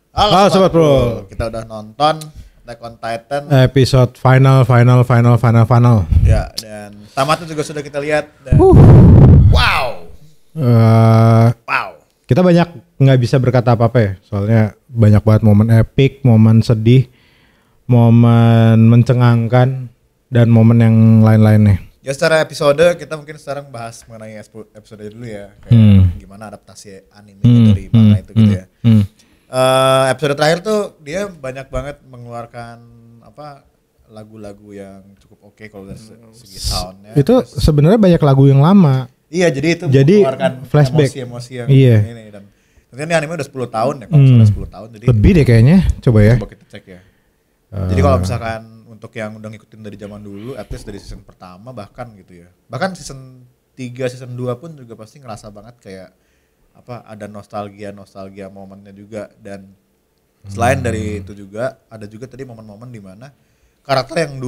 Halo Sobat Bro. Kita udah nonton Attack on Titan Episode final. ya, dan tamatnya juga sudah kita lihat dan wow. Kita banyak nggak bisa berkata apa-apa ya, soalnya banyak banget momen epic, momen sedih, momen mencengangkan, dan momen yang lain-lainnya. Ya secara episode kita mungkin sekarang bahas mengenai episode dulu ya, kayak gimana adaptasi anime dari manga itu gitu ya. Episode terakhir tuh dia banyak banget mengeluarkan lagu-lagu yang cukup oke kalau dari segi soundnya. Itu sebenarnya banyak lagu yang lama. Iya, jadi itu mengeluarkan flashback emosi yang ini, dan ternyata ini anime udah 10 tahun ya, kalau sudah 10 tahun jadi lebih deh kayaknya. Coba kita cek ya. Jadi kalau misalkan untuk yang udah ngikutin dari zaman dulu, at least dari season pertama bahkan gitu ya. Bahkan season 3, season 2 pun juga pasti ngerasa banget kayak ada nostalgia momennya juga. Dan selain dari itu juga ada juga tadi momen-momen di mana karakter yang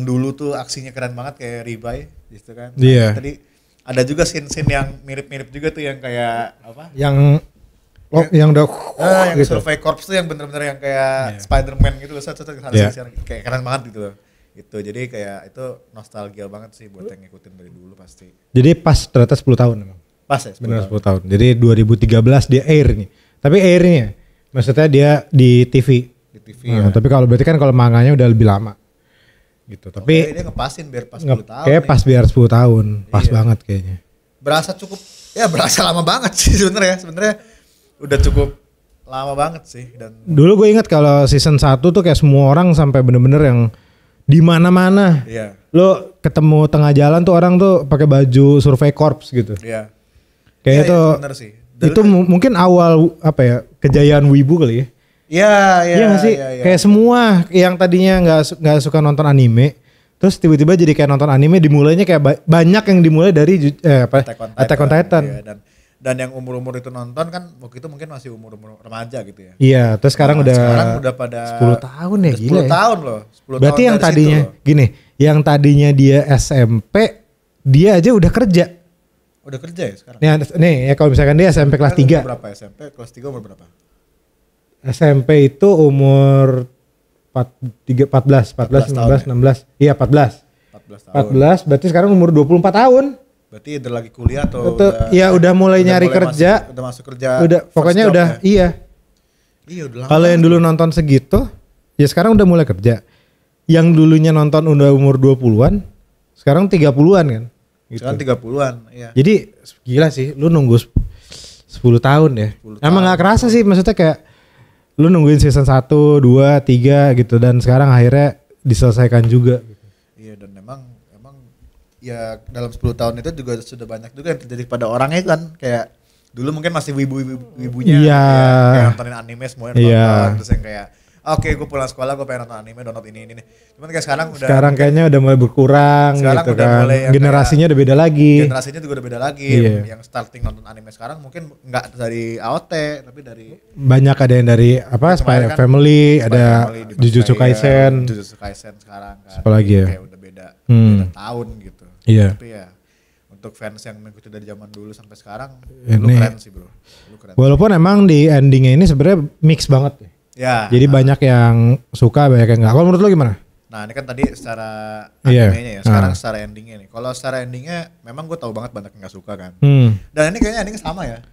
dulu tuh aksinya keren banget kayak Ribai gitu kan. Iya. Tadi ada juga scene-scene yang mirip-mirip juga tuh yang kayak yang udah yang gitu. Survey Corps tuh yang bener-bener yang kayak Spider-Man gitu loh, kayak keren banget gitu loh. Itu jadi kayak itu nostalgia banget sih buat yang ngikutin dari dulu pasti. Jadi pas ternyata 10 tahun emang. Pas ya 10 bener tahun. 10 tahun. Jadi 2013 dia air nih. Tapi airnya maksudnya dia di TV. Di TV ya. Tapi kalau berarti kan kalau manganya udah lebih lama. Gitu. Tapi dia ngepasin biar pas 10 tahun. Kayak pas biar 10 tahun. Pas banget kayaknya. Berasa lama banget sih sebenarnya. Sebenarnya udah cukup lama banget sih. Dan dulu gue ingat kalau season 1 tuh kayak semua orang sampai bener-bener yang di mana-mana. Iya. Lo ketemu tengah jalan tuh orang tuh pakai baju Survey Corps gitu. Iya. Kayak itu itu mungkin awal kejayaan wibu kali ya. Iya nggak sih? Kayak semua yang tadinya nggak suka nonton anime, terus tiba-tiba jadi kayak nonton anime, dimulainya kayak banyak yang dimulai dari Attack on Titan. Iya, dan yang umur itu nonton kan waktu itu mungkin masih umur remaja gitu ya. Iya, terus sekarang udah pada 10 tahun ya, gila 10 tahun loh. 10 berarti tahun yang tadinya gini, yang tadinya dia SMP, dia aja udah kerja. Udah kerja ya sekarang? Nih ya kalau misalkan dia SMP kelas 3. Umur berapa SMP? Kelas 3 umur berapa? SMP itu umur 14, 15, 16. Iya 14 tahun. 14 berarti sekarang umur 24 tahun. Berarti udah lagi kuliah atau udah mulai nyari kerja. Udah masuk kerja. Udah pokoknya udah ya? Iya udah lama. Kalau yang dulu nonton segitu, ya sekarang udah mulai kerja. Yang dulunya nonton udah umur 20-an, sekarang 30-an kan. Gitu. Sekarang 30-an, iya. Jadi gila sih, lu nunggu 10 tahun ya. Emang gak kerasa sih, maksudnya kayak lu nungguin season 1, 2, 3 gitu, dan sekarang akhirnya diselesaikan juga gitu. Iya, dan emang ya dalam 10 tahun itu juga sudah banyak juga yang terjadi pada orangnya kan. Kayak dulu mungkin masih wibunya kayak nontonin anime semuanya nonton, terus yang kayak oke, gue pulang sekolah gue pengen nonton anime, download ini. Cuman kayak sekarang kayaknya udah mulai berkurang gitu kan. Generasinya udah beda lagi. Generasinya juga udah beda lagi. Yang starting nonton anime sekarang mungkin nggak dari AOT, tapi dari banyak, ada yang dari Spy Family, ada Jujutsu Kaisen. Jujutsu Kaisen sekarang kan. Apalagi ya? Kayak udah beda tahun gitu. Iya. Tapi ya untuk fans yang mengikuti dari zaman dulu sampai sekarang, lu keren sih bro. Walaupun emang di endingnya ini sebenarnya mix banget. Ya. Jadi banyak yang suka, banyak yang enggak. Kalau menurut lo gimana? Nah ini kan tadi secara animenya ya, sekarang secara endingnya nih. Kalau secara endingnya memang gue tahu banget banyak yang gak suka kan. Dan ini kayaknya endingnya sama ya.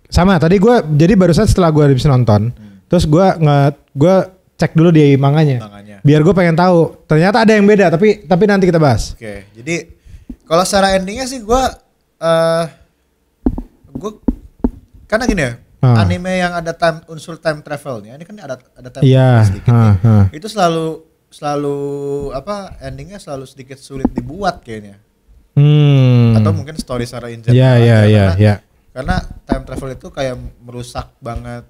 Sama, tadi gue jadi barusan setelah gue habis nonton, terus gue cek dulu di manganya. Biar gue pengen tahu. Ternyata ada yang beda, tapi nanti kita bahas. Oke, jadi kalau secara endingnya sih gue karena gini ya. Anime yang ada unsur time travelnya, ini kan ada time travel sedikit nih. Itu selalu endingnya selalu sedikit sulit dibuat kayaknya. Atau mungkin story secara in general. Iya. Karena time travel itu kayak merusak banget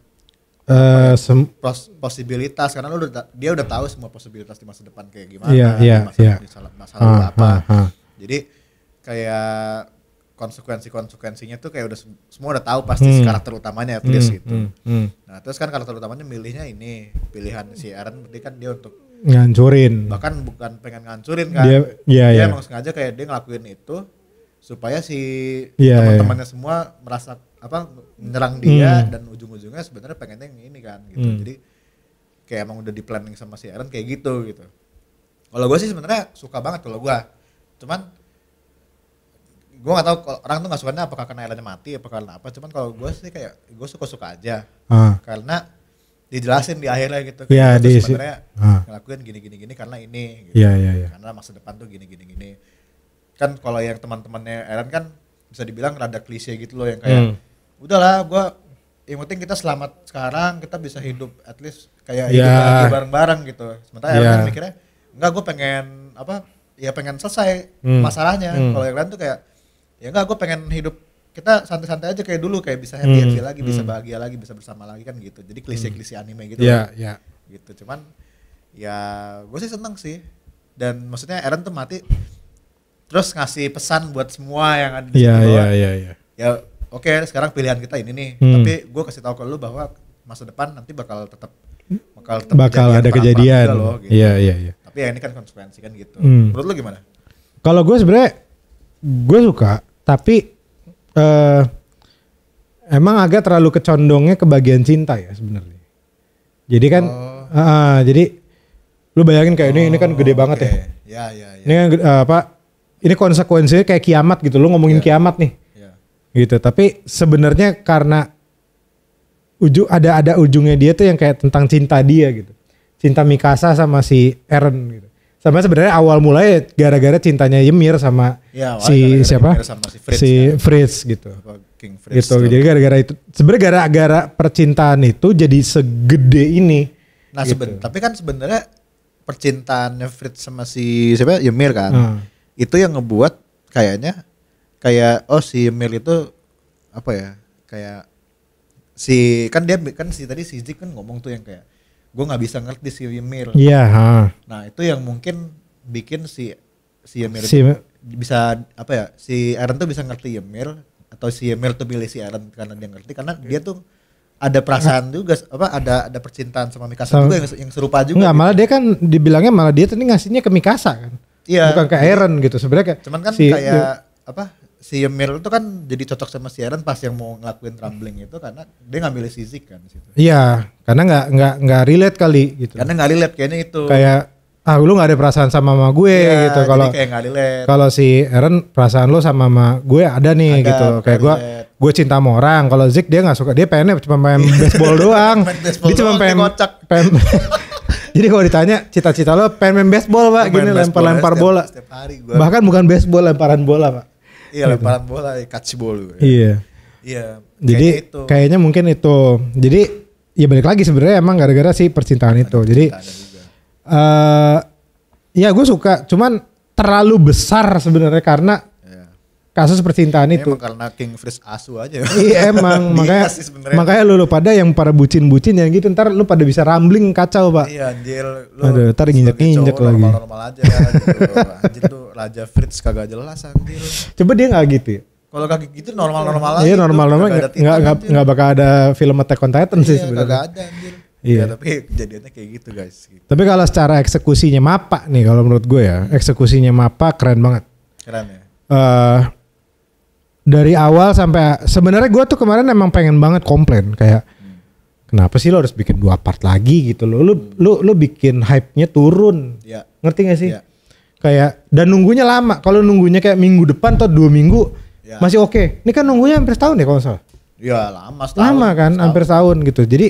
posibilitas, karena dia udah tahu semua posibilitas di masa depan kayak gimana, di masa lalu apa. Jadi kayak konsekuensinya tuh kayak semua udah tahu pasti si karakter utamanya at least gitu. Nah terus kan karakter utamanya milihnya ini, pilihan si Eren berarti kan dia untuk ngancurin. Bahkan bukan pengen ngancurin kan. Dia emang sengaja kayak dia ngelakuin itu supaya si teman-temannya semua merasa menyerang dia dan ujung ujung-ujungnya sebenarnya pengennya yang ini kan gitu. Jadi kayak emang udah di planning sama si Eren kayak gitu. Kalau gue sih sebenarnya suka banget kalau gue. Cuman gue nggak tahu orang tuh nggak sukanya apakah karena Erennya mati apa karena apa. Cuman kalau gue sih kayak gue suka aja karena dijelasin di akhirnya gitu. Iya, sebenarnya ngelakuin gini karena ini. Gitu. Iya. Karena masa depan tuh gini. Kan kalau yang teman-temannya Eren kan bisa dibilang rada klise gitu loh yang kayak udahlah gue yang penting kita selamat sekarang, kita bisa hidup at least kayak hidup lagi bareng-bareng gitu. Sementara Eren kan mikirnya enggak, gue pengen selesai masalahnya. Kalau yang lain tuh kayak ya enggak, gue pengen hidup kita santai-santai aja kayak dulu, kayak bisa happy lagi, bisa bahagia lagi, bisa bersama lagi kan gitu. Jadi klise-klise anime gitu. Iya. Gitu. Cuman ya gue sih seneng sih. Dan maksudnya Eren tuh mati terus ngasih pesan buat semua yang ada di situ. Iya. Ya oke, sekarang pilihan kita ini nih. Tapi gue kasih tahu ke lu bahwa masa depan nanti bakal ada kejadian loh, gitu. Iya. Tapi ya ini kan konsekuensi kan gitu. Menurut lu gimana? Kalau gue sebenarnya gue suka, tapi emang agak terlalu kecondongnya ke bagian cinta ya sebenarnya. Jadi kan jadi lu bayangin kayak ini kan gede banget ya. Ya. Ini kan ini konsekuensinya kayak kiamat gitu. Lu ngomongin kiamat nih. Gitu. Tapi sebenarnya karena ada ujungnya dia tuh yang kayak tentang cinta dia gitu. Cinta Mikasa sama si Eren gitu. Sama sebenarnya awal mulai gara-gara cintanya Ymir sama siapa? Sama Fritz gitu. King Fritz. Gitu. Jadi gara-gara itu sebenarnya gara-gara percintaan itu jadi segede ini. Nah, gitu. Tapi kan sebenarnya percintaannya Fritz sama si siapa? Ymir kan. Itu yang ngebuat kayaknya kayak si Ymir itu apa ya? Kayak si Zik kan ngomong tuh yang kayak gue nggak bisa ngerti si Ymir. Iya. Nah itu yang mungkin bikin si Ymir itu bisa apa ya? Si Eren tuh bisa ngerti Ymir atau si Ymir tuh pilih si Eren karena dia ngerti karena dia tuh ada perasaan juga ada percintaan sama Mikasa juga yang serupa juga. Enggak, gitu. Malah dia kan dibilangnya malah dia tadi ngasihnya ke Mikasa kan. Iya. Bukan ke Eren gitu sebenarnya. Cuman kan kayak si Ymir itu kan jadi cocok sama si Eren pas yang mau ngelakuin tumbling itu karena dia ngambil si Zik kan di situ. Iya, karena nggak relate kali gitu. Karena nggak relate kayaknya itu. Kayak lu nggak ada perasaan sama mama gue gitu. Kalau si Eren perasaan lu sama mama gue ada nih gitu. Kayak gue cinta sama orang. Kalau Zik dia nggak suka, dia pengennya cuma main baseball doang. Dia cuma pengen Jadi kalau ditanya cita-cita lo pengen main baseball pak, gini lempar bola. Setiap hari gua. Bahkan bukan baseball, lemparan bola pak. Iya gitu. Lemparan bola, catchball. Iya. Jadi kayaknya mungkin itu. Jadi ya balik lagi sebenarnya emang gara-gara si percintaan itu. Jadi ya gue suka, cuman terlalu besar sebenarnya karena kasus percintaan itu. Emang karena King Fritz asu aja. Iya emang makanya lu pada yang para bucin-bucin yang gitu ntar lu pada bisa rambling kacau pak. Iya anjir. Aduh, ntar nginjek lagi. Normal aja gitu. Anjir tuh Raja Fritz kagak jelas anjir. Coba dia gak gitu ya? Kalau kayak gitu normal-normal aja. Iya normal-normal gak bakal ada film Attack on Titan sih sebenarnya. Kagak ada anjir. Iya. Ya, tapi kejadiannya kayak gitu guys. Gitu. Tapi kalau secara eksekusinya Mappa nih kalau menurut gue ya, eksekusinya Mappa keren banget. Keren ya. Dari awal sampai sebenarnya gue tuh kemarin emang pengen banget komplain kayak kenapa sih lo harus bikin 2 part lagi gitu lo bikin hype-nya turun. Ya. Ngerti gak sih? Ya. Kayak dan nunggunya lama. Kalau nunggunya kayak minggu depan atau 2 minggu masih oke. Ini kan nunggunya hampir setahun ya kalau salah. Iya lama setahun. Lama kan hampir setahun gitu. Jadi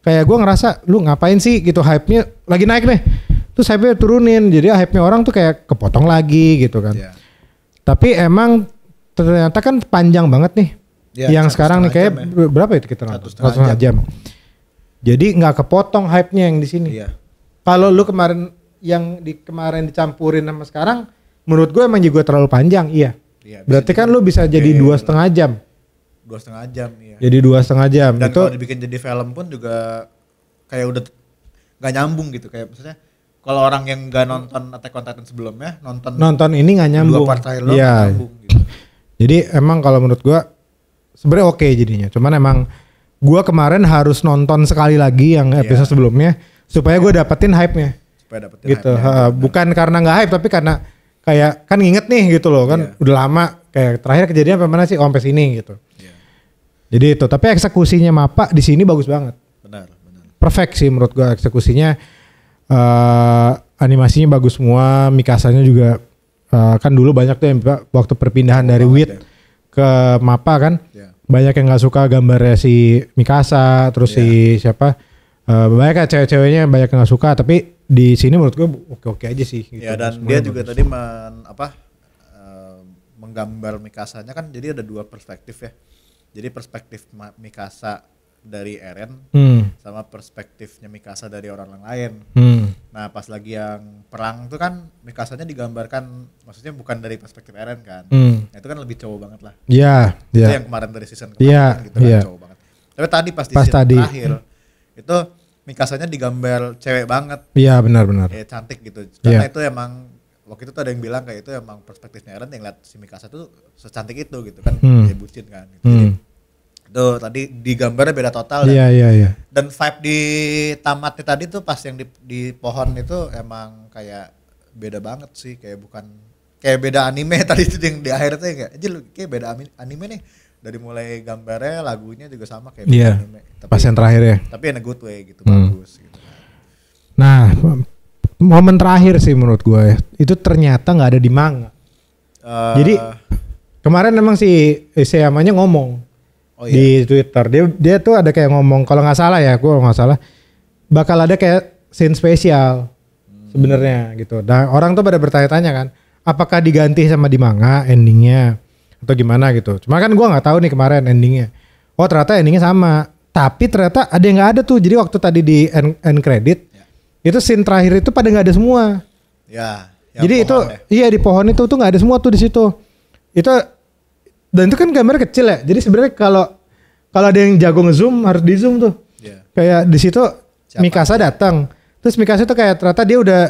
kayak gue ngerasa lu ngapain sih gitu, hype-nya lagi naik nih. Terus hype-nya turunin. Jadi hype-nya orang tuh kayak kepotong lagi gitu kan. Ya. Tapi emang ternyata kan panjang banget nih. Ya, yang sekarang nih kayak berapa itu kita nonton? 1,5 jam. Jadi nggak kepotong hype-nya yang di sini. Ya. Kalau lu kemarin dicampurin sama sekarang, menurut gue emang juga terlalu panjang. Iya. Ya, berarti kan lu bisa jadi 2,5 jam. 2,5 jam iya. Jadi 2,5 jam. Dan kalau dibikin jadi film pun juga kayak udah nggak nyambung gitu, kayak maksudnya kalau orang yang nggak nonton Attack on Titan sebelumnya nonton ini nggak nyambung. 2 part terakhir nggak nyambung gitu. Jadi emang kalau menurut gua sebenarnya oke jadinya. Cuman emang gua kemarin harus nonton sekali lagi yang episode sebelumnya supaya gua dapetin hype-nya. Supaya dapetin gitu. Bukan karena nggak hype tapi karena kayak kan nginget nih gitu loh kan udah lama kayak terakhir kejadian apa mana sih sampai sini gitu. Jadi itu, tapi eksekusinya Mappa di sini bagus banget. Benar. Perfect sih menurut gua eksekusinya. Animasinya bagus semua, Mikasanya juga kan dulu banyak tuh yang waktu perpindahan dari Wit ke Mappa kan. Yeah. Banyak yang gak suka gambarnya si Mikasa, terus si siapa, banyak kan cewek-ceweknya banyak yang gak suka, tapi di sini menurut gue oke-oke aja sih. Gitu. Ya dan dia juga tadi menggambar Mikasanya kan, jadi ada dua perspektif ya. Jadi perspektif Mikasa dari Eren sama perspektifnya Mikasa dari orang lain. Nah pas lagi yang perang tuh kan Mikasanya digambarkan, maksudnya bukan dari perspektif Eren kan. Nah, itu kan lebih cowok banget lah. Iya. Itu yang kemarin dari season kemarin gitu kan cowok banget. Tapi tadi pas di season terakhir itu Mikasanya digambar cewek banget. Iya benar. Kayak cantik gitu. Karena itu emang waktu itu tuh ada yang bilang kayak itu emang perspektifnya Eren yang lihat si Mikasa tuh secantik itu gitu kan. Dia bucin kan gitu. Tuh tadi digambarnya beda total. Iya. Dan vibe di tamatnya tadi tuh pas yang di pohon itu emang kayak beda banget sih, kayak bukan kayak beda anime tadi itu yang di akhir tuh kayak beda anime nih. Dari mulai gambarnya, lagunya juga sama kayak beda anime. Tapi, pas yang terakhir ya. Tapi in a good way gitu, bagus gitu. Nah, momen terakhir sih menurut gue itu ternyata nggak ada di manga. Jadi kemarin emang si Isayamanya ngomong di Twitter, dia tuh ada kayak ngomong, kalau nggak salah ya, gue nggak salah, bakal ada kayak scene spesial sebenarnya gitu. Dan orang tuh pada bertanya-tanya kan, apakah diganti sama di manga endingnya atau gimana gitu. Cuma kan gue nggak tahu nih kemarin endingnya. Oh ternyata endingnya sama, tapi ternyata ada yang nggak ada tuh. Jadi waktu tadi di end credit itu scene terakhir itu pada nggak ada semua. Ya. Jadi itu di pohon itu tuh nggak ada semua tuh di situ. Itu dan itu kan gambar kecil ya. Jadi sebenarnya kalau ada yang jago ngezoom harus di zoom tuh. Yeah. Kayak di situ Mikasa datang. Terus Mikasa tuh kayak ternyata dia udah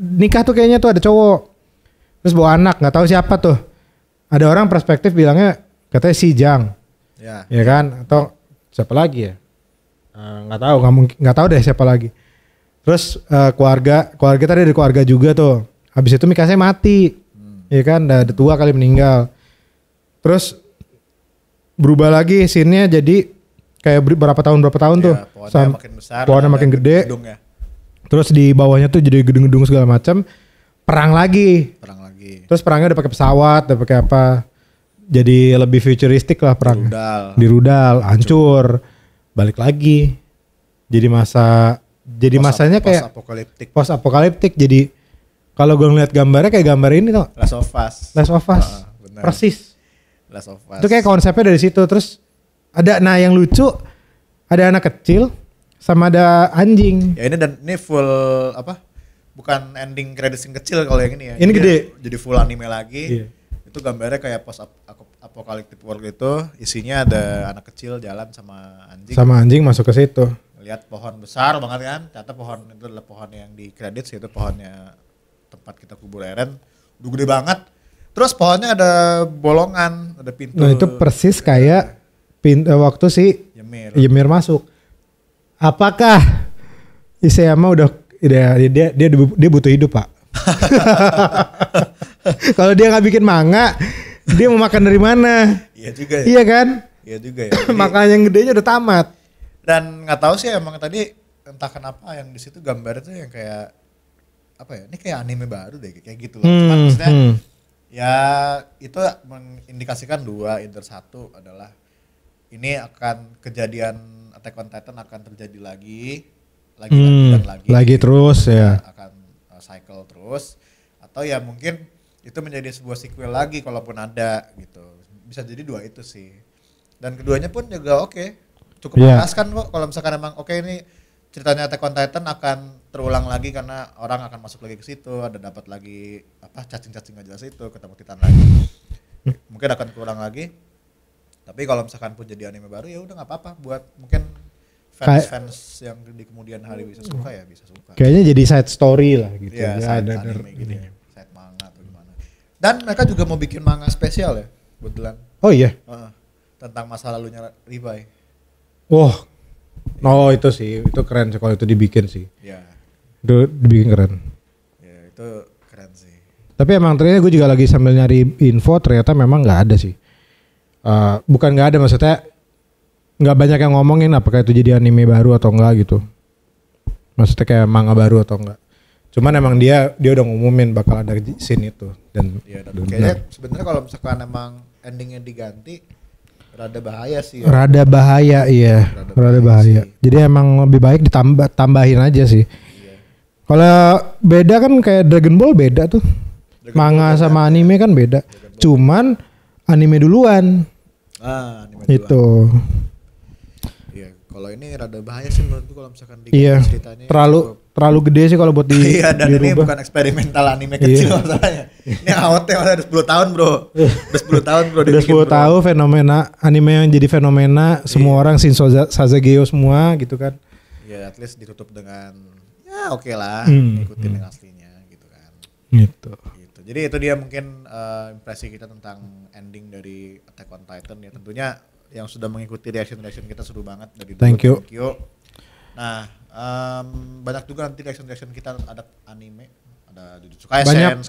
nikah tuh kayaknya tuh ada cowok. Terus bawa anak, nggak tahu siapa tuh. Ada orang perspektif bilangnya katanya si Jang. Yeah. Ya kan? Atau siapa lagi ya? Nggak tahu, nggak tahu deh siapa lagi. Terus keluarga tadi ada keluarga juga tuh. Habis itu Mikasa mati. Ya kan? Udah tua kali meninggal. Terus berubah lagi scene-nya jadi kayak berapa tahun tuh. Pohonnya makin besar. Pohonnya makin gede. Gedungnya. Terus di bawahnya tuh jadi gedung-gedung segala macam. Perang lagi. Terus perangnya udah pakai pesawat, udah pakai apa. Jadi lebih futuristik lah perang. Di rudal, hancur. Balik lagi. Jadi masanya kayak post apokaliptik. Jadi kalau gue ngeliat gambarnya kayak gambar ini tuh. Last of Us. Persis. Last of Us. Itu kayak konsepnya dari situ. Terus ada yang lucu, ada anak kecil sama ada anjing. Ya ini full bukan ending credits yang kecil kalau yang ini ya. Ini gede. Jadi full anime lagi. Iya. Itu gambarnya kayak post apocalyptic world itu, isinya ada anak kecil jalan sama anjing. Sama anjing masuk ke situ. Lihat pohon besar banget kan. Ternyata pohon itu adalah pohon yang di credits, yaitu pohonnya tempat kita kubur Eren. Udah gede banget. Terus pohonnya ada bolongan, ada pintu. Nah itu persis kayak waktu si Ymir masuk. Apakah Isayama dia butuh hidup pak? Kalau dia nggak bikin manga, dia mau makan dari mana? Iya juga ya. Iya kan? Iya juga ya. Makanya yang gedenya udah tamat. Dan nggak tahu sih emang tadi entah kenapa yang di situ gambarnya tuh yang kayak apa ya? Ini kayak anime baru deh kayak gitu loh. Cuman maksudnya ya itu mengindikasikan dua, either satu adalah ini akan kejadian Attack on Titan akan terjadi lagi dan lagi terus ya. Akan cycle terus, atau ya mungkin itu menjadi sebuah sequel lagi kalaupun ada gitu. Bisa jadi dua itu sih. Dan keduanya pun juga cukup memuaskan kok kalau misalkan emang ini ceritanya Attack on Titan akan terulang lagi karena orang akan masuk lagi ke situ, ada dapat lagi cacing-cacing nggak jelas itu, ketemu Titan lagi. Mungkin akan terulang lagi. Tapi kalau misalkan pun jadi anime baru ya udah nggak apa-apa buat mungkin fans yang di kemudian hari bisa suka ya bisa suka. Kayaknya jadi side story lah gitu. Ya, side anime gitu ya. Side manga atau gimana. Dan mereka juga mau bikin manga spesial ya, kebetulan. Oh iya. Tentang masa lalunya Levi. Oh itu sih, itu keren sih kalau itu dibikin sih. Ya. Itu dibikin keren. Ya itu keren sih. Tapi emang ternyata gue juga lagi sambil nyari info, ternyata memang nggak ada sih. Bukan nggak ada, maksudnya nggak banyak yang ngomongin apakah itu jadi anime baru atau enggak gitu. Maksudnya kayak manga baru atau enggak. Cuman emang dia udah ngumumin bakal ada scene itu dan kayaknya sebenarnya kalau misalkan emang endingnya diganti rada bahaya sih. Rada bahaya iya. Rada bahaya. Jadi emang lebih baik tambahin aja sih. Iya. Kalau beda kan kayak Dragon Ball beda tuh. Manga sama anime kan beda. Cuman anime duluan. Anime itu. Iya, kalau ini rada bahaya sih menurutku kalau misalkan ceritanya. Terlalu gede sih kalau buat Iya, dan dirubah. Ini bukan eksperimental anime kecil masalahnya. Ini AOT udah 10 tahun, Bro. Udah 10 tahun, Bro. Udah 10 tahun fenomena anime yang jadi fenomena, semua orang Shinzo Sasageo semua gitu kan. Ya, at least ditutup dengan ya oke lah, ikutin yang aslinya gitu kan. Gitu. Jadi itu dia mungkin impresi kita tentang ending dari Attack on Titan ya. Tentunya yang sudah mengikuti reaction kita seru banget dari Thank you. Nah, banyak juga nanti reaction kita ada anime, ada Jujutsu Kaisen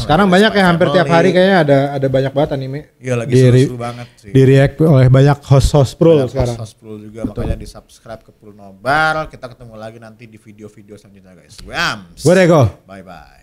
sekarang banyak ya, hampir tiap hari kayaknya ada banyak banget anime. Iya, lagi seru banget sih. Di react oleh banyak host pro sekarang. Host pro juga. Betul. Makanya di subscribe ke Purnobar. Kita ketemu lagi nanti di video-video selanjutnya guys. Gue Rego. Bye bye.